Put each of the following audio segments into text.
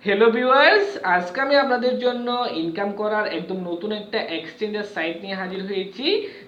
Hello viewers, আজকে আমি আপনাদের জন্য ইনকাম করার একদম নতুন একটা এক্সচেঞ্জার সাইট নিয়ে হাজির হয়েছি।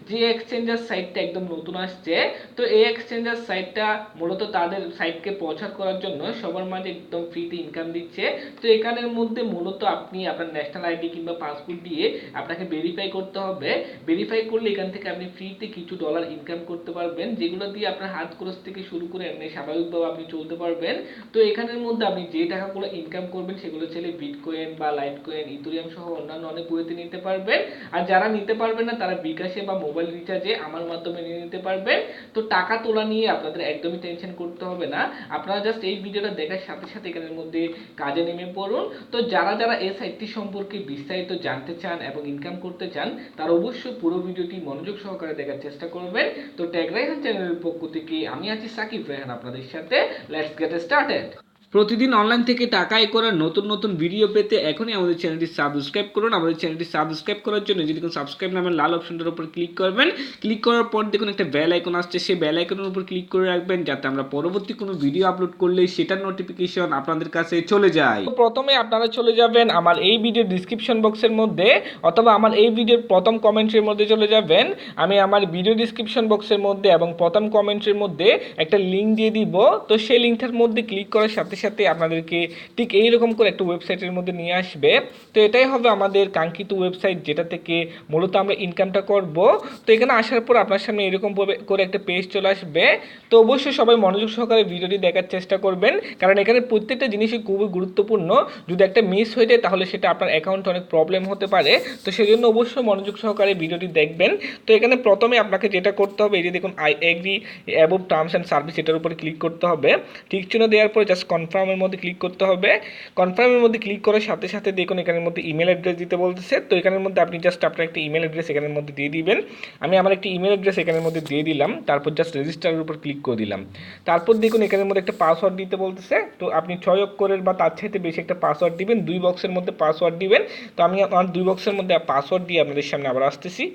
যে এক্সচেঞ্জার সাইটটা একদম নতুন আসছে। তো এই এক্সচেঞ্জার সাইটটা মূলত তাদের সাইটকে প্রচার করার জন্য সবার মাঝে একদম ফ্রিতে ইনকাম দিচ্ছে। তো এখানের মধ্যে মূলত আপনি আপনার ন্যাশনাল আইডি কিংবা পাসপোর্ট দিয়ে আপনাকে ভেরিফাই করতে হবে। ভেরিফাই করলে এখান থেকে আপনি ফ্রিতে কিছু ডলার ইনকাম করতে পারবেন, যেগুলো দিয়ে আপনার হাত খরচ থেকে শুরু করে এমনি স্বাভাবিকভাবে আপনি চলতে পারবেন। তো এখানের মধ্যে আপনি যে টাকাগুলো ইনকাম করবেন সেগুলো চাইলে বিটকয়েন বা লাইটকয়েন, ইথেরিয়াম সহ অন্যান্য অনেক ওয়েতে নিতে পারবেন। আর যারা নিতে পারবেন না তারা বিকাশে বা মোবাইল রিচার্জে আমার মাধ্যমে নিয়ে নিতে পারবেন। তো টাকা তোলা নিয়ে আপনাদের একদমই টেনশন করতে হবে না। আপনারা জাস্ট এই ভিডিওটা দেখার সাথে সাথে এখানের মধ্যে কাজে নেমে পড়ুন। তো যারা যারা এই সাইটটি সম্পর্কে বিস্তারিত জানতে চান এবং ইনকাম করতে চান তারা অবশ্যই পুরো ভিডিওটি মনোযোগ সহকারে দেখার চেষ্টা করবেন। তো ট্যাগ রাইহান চ্যানেলের পক্ষ থেকে আমি আছি সাকিব রায়হান আপনাদের সাথে। Let's get started. প্রতিদিন অনলাইন থেকে টাকা আয় করার নতুন নতুন ভিডিও পেতে এখনই আমাদের চ্যানেলটি সাবস্ক্রাইব করুন। আমাদের চ্যানেলটি সাবস্ক্রাইব করার জন্য যদি দেখুন সাবস্ক্রাইব নামের লাল অপশনটার উপর ক্লিক করবেন। ক্লিক করার পর দেখুন একটা বেল আইকন আসছে, সেই বেল আইকনের উপর ক্লিক করে রাখবেন যাতে আমরা পরবর্তী কোনো ভিডিও আপলোড করলে সেটার নোটিফিকেশন আপনাদের কাছে চলে যায়। তো প্রথমে আপনারা চলে যাবেন আমার এই ভিডিওর ডিসক্রিপশন বক্সের মধ্যে, অথবা আমার এই ভিডিওর প্রথম কমেন্টের মধ্যে চলে যাবেন। আমি আমার ভিডিও ডিসক্রিপশন বক্সের মধ্যে এবং প্রথম কমেন্টের মধ্যে একটা লিঙ্ক দিয়ে দিব। তো সেই লিঙ্কটার মধ্যে ক্লিক করার সাথে সাথে আপনাদেরকে ঠিক এইরকম করে একটা ওয়েবসাইটের মধ্যে নিয়ে আসবে। তো এটাই হবে আমাদের কাঙ্ক্ষিত ওয়েবসাইট, যেটা থেকে মূলত আমরা ইনকামটা করব। তো এখানে আসার পর আপনার সামনে এরকম করে একটা পেজ চলে আসবে। তো অবশ্যই সবাই মনোযোগ সহকারে ভিডিওটি দেখার চেষ্টা করবেন, কারণ এখানে প্রত্যেকটা জিনিসই খুবই গুরুত্বপূর্ণ। যদি একটা মিস হয়ে যায় তাহলে সেটা আপনার অ্যাকাউন্টে অনেক প্রবলেম হতে পারে। তো সেই জন্য অবশ্যই মনোযোগ সহকারে ভিডিওটি দেখবেন। তো এখানে প্রথমে আপনাকে যেটা করতে হবে, এই যে দেখুন I agree above terms and service, এটার উপরে ক্লিক করতে হবে। ঠিক চিহ্ন দেওয়ার পরে জাস্ট কনফার্মের মধ্যে ক্লিক করতে হবে। কনফার্মের মধ্যে ক্লিক করার সাথে সাথে দেখুন এখানের মধ্যে ইমেল অ্যাড্রেস দিতে বলতেছে। তো এখানের মধ্যে আপনি জাস্ট আপনার একটা ইমেল অ্যাড্রেস এখানের মধ্যে দিয়ে দিবেন। আমি আমার একটি ইমেল অ্যাড্রেস এখানের মধ্যে দিয়ে দিলাম, তারপর জাস্ট রেজিস্টারের উপর ক্লিক করে দিলাম। তারপর দেখুন এখানের মধ্যে একটা পাসওয়ার্ড দিতে বলতেছে। তো আপনি 6 অক্ষরের বা তার চাইতে বেশি একটা পাসওয়ার্ড দিবেন, 2 বক্সের মধ্যে পাসওয়ার্ড দিবেন। তো আমি আমার 2 বক্সের মধ্যে পাসওয়ার্ড দিয়ে আপনাদের সামনে আবার আসতেছি।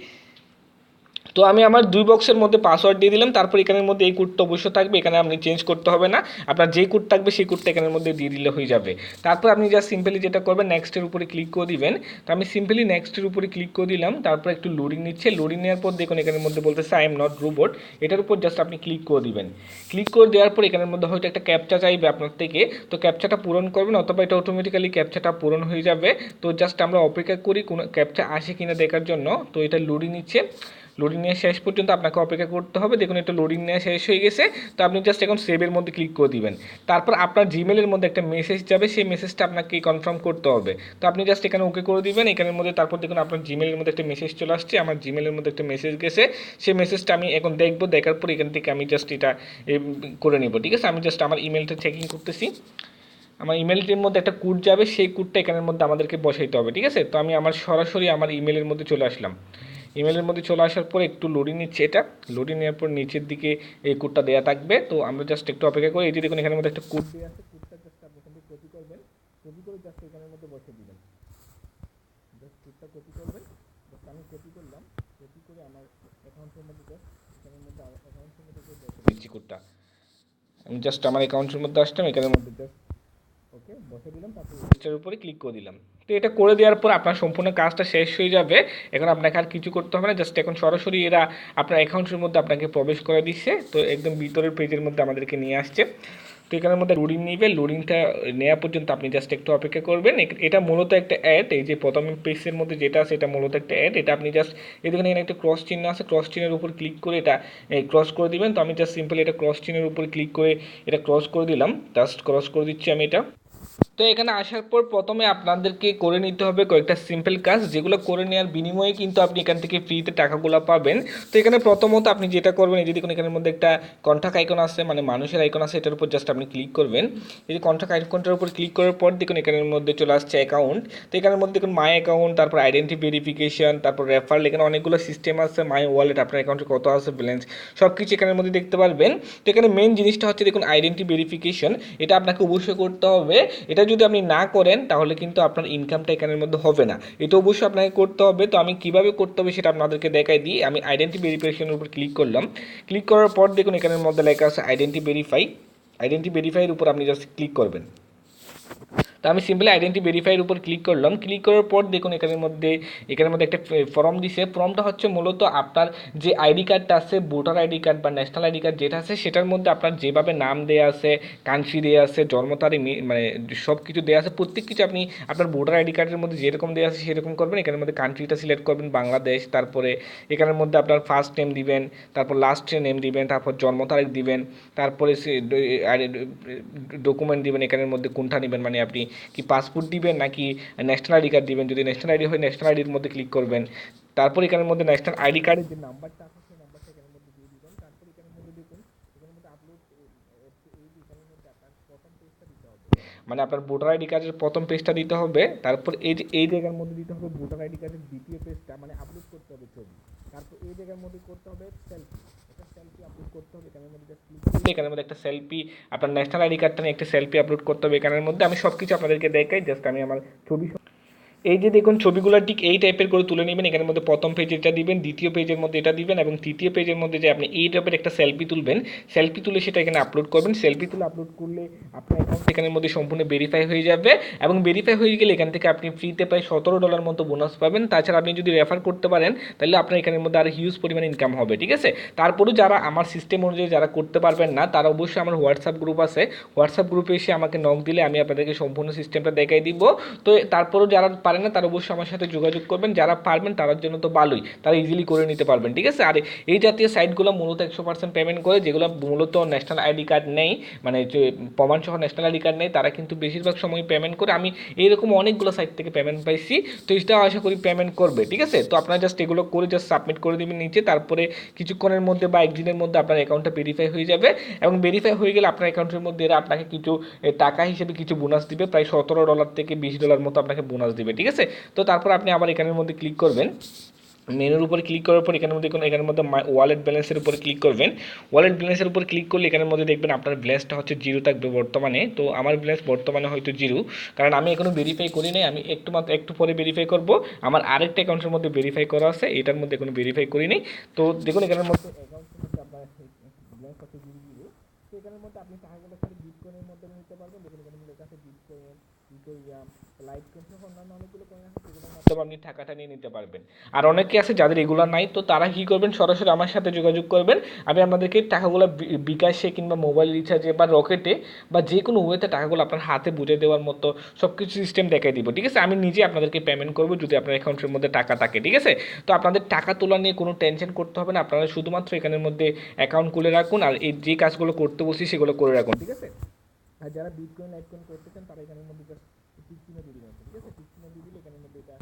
তো আমি আমার 2 বক্সের মধ্যে পাসওয়ার্ড দিয়ে দিলাম। তারপর এখানের মধ্যে এই কোডটা অবশ্যই থাকবে, এখানে আপনি চেঞ্জ করতে হবে না। আপনার যেই কোড থাকবে সেই কোডটা এখানের মধ্যে দিয়ে দিলে হয়ে যাবে। তারপর আপনি জাস্ট সিম্পলি যেটা করবেন, নেক্সটের উপরে ক্লিক করে দিবেন। তো আমি সিম্পলি নেক্সটের উপরে ক্লিক করে দিলাম। তারপর একটু লোডিং নিচ্ছে, লোডিং নেওয়ার পর দেখুন এখানের মধ্যে বলতেছে আই এম নট রোবট, এটার উপর জাস্ট আপনি ক্লিক করে দিবেন। ক্লিক করে দেওয়ার পর এখানের মধ্যে হয়তো একটা ক্যাপচা চাইবে আপনার থেকে। তো ক্যাপচাটা পূরণ করবেন, অথবা এটা অটোমেটিক্যালি ক্যাপচাটা পূরণ হয়ে যাবে। তো জাস্ট আমরা অপেক্ষা করি কোনো ক্যাপচা আসে কিনা দেখার জন্য। তো এটা লোডিং নিচ্ছে, লোডিং নেওয়া শেষ পর্যন্ত আপনাকে অপেক্ষা করতে হবে। দেখুন এটা লোডিং নেওয়া শেষ হয়ে গেছে। তো আপনি জাস্ট এখন সেভের মধ্যে ক্লিক করে দিবেন। তারপর আপনার জিমেলের মধ্যে একটা মেসেজ যাবে, সেই মেসেজটা আপনাকে কনফার্ম করতে হবে। তো আপনি জাস্ট এখানে ওকে করে দিবেন। এখানের মধ্যে তারপর দেখুন আপনার জিমেলের মধ্যে একটা মেসেজ চলে আসছে। আমার জিমেলের মধ্যে একটা মেসেজ গেছে, সেই মেসেজটা আমি এখন দেখবো। দেখার পর এখান থেকে আমি জাস্ট এটা করে নেব। ঠিক আছে, আমি জাস্ট আমার ইমেলটা চেকিং করতেছি। আমার ইমেলটির মধ্যে একটা কোড যাবে, সেই কোডটা এখানের মধ্যে আমাদেরকে বসাইতে হবে। ঠিক আছে, তো আমি আমার সরাসরি আমার ইমেলের মধ্যে চলে আসলাম। ইমেলের মধ্যে চলে আসার পর একটু লোডিং নিচ্ছে, এটা লোডিং নেওয়ার পর নিচের দিকে এই কোডটা দেওয়া থাকবে। তো আমরা জাস্ট একটু অপেক্ষা করি। এই যে দেখুন এখানের মধ্যে একটা কোড দেওয়া আছে, কোডটা জাস্ট আপনি এখান থেকে কপি করবেন। কপি করে জাস্ট এখানের মধ্যে বসিয়ে দিবেন। জাস্ট কোডটা কপি করবেন। জাস্ট আমি কপি করলাম, কপি করে আমার অ্যাকাউন্টের মধ্যে জাস্ট এখানের মধ্যে অ্যাকাউন্টের মধ্যে বসিয়ে দিচ্ছি কোডটা। আমি জাস্ট আমার অ্যাকাউন্টের মধ্যে আসলাম, এখানের মধ্যে জাস্ট ওকে বসে দিলাম। তারপর রেজিস্টারের উপরে ক্লিক করে দিলাম। তো এটা করে দেওয়ার পর আপনার সম্পূর্ণ কাজটা শেষ হয়ে যাবে। এখন আপনাকে আর কিছু করতে হবে না, জাস্ট এখন সরাসরি এরা আপনার অ্যাকাউন্টের মধ্যে আপনাকে প্রবেশ করে দিচ্ছে। তো একদম ভিতরের পেজের মধ্যে আমাদেরকে নিয়ে আসছে। তো এখানের মধ্যে লোডিং নিবে, লোডিংটা নেওয়া পর্যন্ত আপনি জাস্ট একটু অপেক্ষা করবেন। এটা মূলত একটা অ্যাড, এই যে প্রথম পেজের মধ্যে যেটা আছে এটা মূলত একটা অ্যাড। এটা আপনি জাস্ট এখানে একটা ক্রস চিহ্ন আছে, ক্রস চিহ্নের উপর ক্লিক করে এটা ক্রস করে দিবেন। তো আমি জাস্ট সিম্পলি এটা ক্রস চিহ্নের উপর ক্লিক করে এটা ক্রস করে দিলাম। জাস্ট ক্রস করে দিচ্ছি আমি এটা। তো এখানে আসার পর প্রথমে আপনাদেরকে করে নিতে হবে কয়েকটা সিম্পল কাজ, যেগুলো করে নেওয়ার বিনিময়ে কিন্তু আপনি এখান থেকে ফ্রিতে টাকাগুলো পাবেন। তো এখানে প্রথমত আপনি যেটা করবেন, এই যে দেখুন এখানের মধ্যে একটা কন্ট্যাক্ট আইকন আছে, মানে মানুষের আইকন আছে, এটার উপর জাস্ট আপনি ক্লিক করবেন। এই যে কন্ট্যাক্ট আইকনটার উপর ক্লিক করার পর দেখুন এখানের মধ্যে চলে আসছে অ্যাকাউন্ট। তো এখানের মধ্যে দেখুন মাই অ্যাকাউন্ট, তারপর আইডেন্টি ভেরিফিকেশন, তারপর রেফারেল, এখানে অনেকগুলো সিস্টেম আছে। মাই ওয়ালেট, আপনার অ্যাকাউন্টে কত আছে ব্যালেন্স, সব কিছু এখানের মধ্যে দেখতে পারবেন। তো এখানে মেন জিনিসটা হচ্ছে দেখুন আইডেন্টি ভেরিফিকেশন, এটা আপনাকে অবশ্যই করতে হবে। এটা যদি আপনি না করেন তাহলে কিন্তু আপনার ইনকামটা এখানের মধ্যে হবে না, এটা অবশ্যই আপনাকে করতে হবে। তো আমি কিভাবে করতে হবে সেটা আপনাদেরকে দেখাই দিই। আমি আইডেন্টি ভেরিফিকেশনের উপর ক্লিক করলাম। ক্লিক করার পর দেখুন এখানের মধ্যে লেখা আছে আইডেন্টি ভেরিফাই। আইডেন্টি ভেরিফাইয়ের উপর আপনি জাস্ট ক্লিক করবেন। তো আমি সিম্পলি আইডেন্টি ভেরিফাইয়ের উপর ক্লিক করলাম, ক্লিক করার পর দেখুন এখানের মধ্যে একটা ফর্ম দিছে। ফর্মটা হচ্ছে মূলত আপনার যে আইডি কার্ডটা আছে, ভোটার আইডি কার্ড বা ন্যাশনাল আইডি কার্ড যেটা আছে, সেটার মধ্যে আপনার যেভাবে নাম দেওয়া আছে, কান্ট্রি দেওয়া আছে, জন্ম তারিখ, মানে সব কিছু দেওয়া আছে, প্রত্যেক কিছু আপনি আপনার ভোটার আইডি কার্ডের মধ্যে যেরকম দেওয়া আছে সেরকম করবেন। এখানের মধ্যে কান্ট্রিটা সিলেক্ট করবেন বাংলাদেশ, তারপরে এখানের মধ্যে আপনার ফার্স্ট নেম দিবেন, তারপর লাস্ট নেম দিবেন, তারপর জন্ম তারিখ দিবেন, তারপরে ডকুমেন্ট দিবেন। এখানের মধ্যে কোনটা নেবেন, মানে আপনি কি পাসপোর্ট দিবেন নাকি ন্যাশনাল আইডি কার্ড দিবেন। যদি ন্যাশনাল আইডি হয় ন্যাশনাল আইডির মধ্যে ক্লিক করবেন। তারপর এখানের মধ্যে ন্যাশনাল আইডি কার্ডের যে নাম্বারটা আছে সেই নাম্বারটা এখানের মধ্যে দিয়ে দিবেন। তারপর এখানের মধ্যে দেখুন এখানের মধ্যে আপলোড, এখানের মধ্যে আপনার প্রথম পেজটা দিতে হবে, মানে আপনার ভোটার আইডি কার্ডের প্রথম পেজটা দিতে হবে। তারপর এই জায়গার মধ্যে দিতে হবে ভোটার আইডি কার্ডের দ্বিতীয় পেজটা, মানে আপলোড করতে হবে ছবি। তারপর এই জায়গার মধ্যে করতে হবে সেলফি, একটা সেলফি আপলোড করতে হবে। এখানের মধ্যে ক্লিক করলে এখানের মধ্যে একটা সেলফি, আপনার ন্যাশনাল আইডি কার্ডটা নিয়ে একটা সেলফি আপলোড করতে হবে। এখানের মধ্যে আমি সব কিছু আপনাদেরকে দেখাই, জাস্ট আমি আমার ছবি, এই যে দেখুন ছবিগুলো ঠিক এই টাইপের করে তুলে নেবেন। এখানের মধ্যে প্রথম পেজে এটা দিবেন, দ্বিতীয় পেজের মধ্যে এটা দিবেন, এবং তৃতীয় পেজের মধ্যে যে আপনি এই টাইপের একটা সেলফি তুলবেন, সেলফি তুলে সেটা এখানে আপলোড করবেন। সেলফি তুলে আপলোড করলে আপনার অ্যাকাউন্ট এখানের মধ্যে সম্পূর্ণ ভেরিফাই হয়ে যাবে, এবং ভেরিফাই হয়ে গেলে এখান থেকে আপনি ফ্রিতে প্রায় $17 মতো বোনাস পাবেন। তাছাড়া আপনি যদি রেফার করতে পারেন তাহলে আপনার এখানের মধ্যে আরও হিউজ পরিমাণে ইনকাম হবে, ঠিক আছে। তারপরেও যারা আমার সিস্টেম অনুযায়ী যারা করতে পারবেন না, তারা অবশ্যই আমার হোয়াটসঅ্যাপ গ্রুপ আছে, হোয়াটসঅ্যাপ গ্রুপে এসে আমাকে নক দিলে আমি আপনাদেরকে সম্পূর্ণ সিস্টেমটা দেখাই দিব। তো তারপরেও যারা পারেন না তারা অবশ্যই আমার সাথে যোগাযোগ করবেন। যারা পারবেন তার জন্য তো ভালোই, তারা ইজিলি করে নিতে পারবেন, ঠিক আছে। আর এই জাতীয় সাইটগুলো মূলত 100% পেমেন্ট করে, যেগুলো মূলত ন্যাশনাল আইডি কার্ড নেই, মানে যে প্রমাণসহ ন্যাশনাল আইডি কার্ড নেই, তারা কিন্তু বেশিরভাগ সময় পেমেন্ট করে। আমি এইরকম অনেকগুলো সাইট থেকে পেমেন্ট পাইছি, তো এটা আশা করি পেমেন্ট করবে, ঠিক আছে। তো আপনারা জাস্ট এগুলো করে জাস্ট সাবমিট করে দেবেন নিচে, তারপরে কিছুক্ষণের মধ্যে বা একদিনের মধ্যে আপনার অ্যাকাউন্টটা ভেরিফাই হয়ে যাবে, এবং ভেরিফাই হয়ে গেলে আপনার অ্যাকাউন্টের মধ্যে এরা আপনাকে কিছু টাকা হিসেবে কিছু বোনাস দিবে, প্রায় $17 থেকে $20 মতো আপনাকে বোনাস দিবে, ঠিক আছে। তো তারপর আপনি আবার এখানের মধ্যে ক্লিক করবেন, মেনুর উপরে ক্লিক করার পর এখানের মধ্যে এখানের মধ্যে ওয়ালেট ব্যালেন্সের উপরে ক্লিক করবেন। ওয়ালেট ব্যালেন্সের উপর ক্লিক করলে এখানের মধ্যে দেখবেন আপনার ব্যালেন্সটা হচ্ছে 0 থাকবে বর্তমানে। তো আমার ব্যালেন্স বর্তমানে হয়তো 0, কারণ আমি এখনও ভেরিফাই করি নাই। আমি একটু পরে ভেরিফাই করব। আমার আরেকটা অ্যাকাউন্টের মধ্যে ভেরিফাই করা আছে, এটার মধ্যে এখনো ভেরিফাই করি নাই। তো দেখুন এখানের মধ্যে অ্যাকাউন্টের মধ্যে আপনার ব্যালেন্স হচ্ছে 0। তো এখানের মধ্যে আপনি টাকাগুলো খালি বিটকয়েনের মধ্যে নিতে পারবেন। দেখুন এখানে লেখা আছে বিটকয়েন, ইথেরিয়াম, লাইট কয়েন সহ অন্যান্য অনেকগুলো কয়েন আছে, যেগুলোর মাধ্যমে আপনি টাকাটা নিয়ে নিতে পারবেন। আর অনেকে আছে যাদের এগুলো নাই, তো তারা কী করবেন, সরাসরি আমার সাথে যোগাযোগ করবেন। আমি আপনাদেরকে টাকাগুলো বিকাশে কিংবা মোবাইল রিচার্জে বা রকেটে বা যে কোনো ওয়েতে টাকাগুলো আপনার হাতে বুঝে দেওয়ার মতো সব কিছু সিস্টেম দেখাই দিব, ঠিক আছে। আমি নিজে আপনাদেরকে পেমেন্ট করবো যদি আপনার অ্যাকাউন্টের মধ্যে টাকা থাকে, ঠিক আছে। তো আপনাদের টাকা তোলা নিয়ে কোনো টেনশন করতে হবে না, আপনারা শুধুমাত্র এখানের মধ্যে অ্যাকাউন্ট খুলে রাখুন, আর এই যে কাজগুলো করতে বলছি সেগুলো করে রাখুন, ঠিক আছে। আর যারা বিটকয়েন লাইট কয়েন করতে চান তারা এখানের মধ্যে জাস্ট টিক চিহ্ন দিয়ে দিবেন, ঠিক আছে। টিক চিহ্ন দিয়ে দিলে এখানের মধ্যে এটা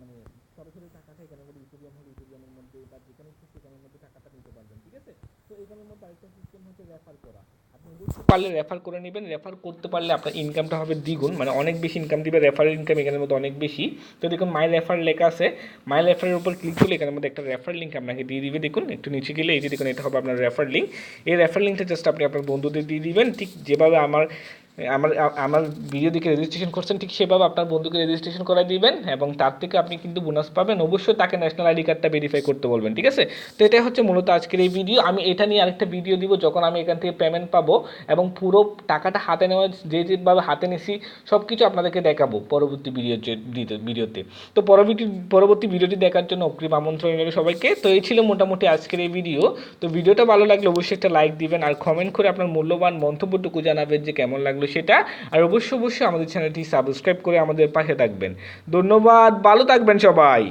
মানে সরাসরি টাকাটা এখানের মধ্যে ইথেরিয়াম হলে ইথেরিয়ামের মধ্যে বা যেখানে ইচ্ছে সেখানের মধ্যে টাকাটা নিতে পারবেন, ঠিক আছে। তো এখানের মধ্যে আরেকটা সিস্টেম হচ্ছে রেফার করা। আপনি পারলে রেফার করে নেবেন, রেফার করতে পারলে আপনার ইনকামটা হবে দ্বিগুণ, মানে অনেক বেশি ইনকাম দিবে। রেফারের ইনকাম এখানের মধ্যে অনেক বেশি। তো দেখুন মাই রেফার লেখা আছে, মাই রেফারের উপর ক্লিক করলে এখানের মধ্যে একটা রেফার লিঙ্ক আপনাকে দিয়ে দিবে। দেখুন একটু নিচে গেলে এই যে দেখুন এটা হবে আপনার রেফার লিঙ্ক। এই রেফার লিঙ্কটা জাস্ট আপনি আপনার বন্ধুদের দিয়ে দিবেন, ঠিক যেভাবে আমার আমার আমার ভিডিও দেখে রেজিস্ট্রেশন করছেন ঠিক সেভাবে আপনার বন্ধুকে রেজিস্ট্রেশন করাই দিবেন, এবং তার থেকে আপনি কিন্তু বোনাস পাবেন। অবশ্যই তাকে ন্যাশনাল আইডি কার্ডটা ভেরিফাই করতে বলবেন, ঠিক আছে। তো এটাই হচ্ছে মূলত আজকের এই ভিডিও। আমি এটা নিয়ে আরেকটা ভিডিও দিব যখন আমি এখান থেকে পেমেন্ট পাবো, এবং পুরো টাকাটা হাতে নেওয়া যেভাবে হাতে নিছি সব কিছু আপনাদেরকে দেখাবো পরবর্তী ভিডিওতে। তো পরবর্তী ভিডিওটি দেখার জন্য অগ্রিম আমন্ত্রণ রইল সবাইকে। তো এই ছিল মোটামুটি আজকের এই ভিডিও। তো ভিডিওটা ভালো লাগলে অবশ্যই একটা লাইক দিবেন, আর কমেন্ট করে আপনার মূল্যবান মন্তব্যটুকু জানাবেন যে কেমন লাগলো সেটা। আর অবশ্যই আমাদের চ্যানেলটি সাবস্ক্রাইব করে আমাদের পাশে থাকবেন। ধন্যবাদ, ভালো থাকবেন সবাই।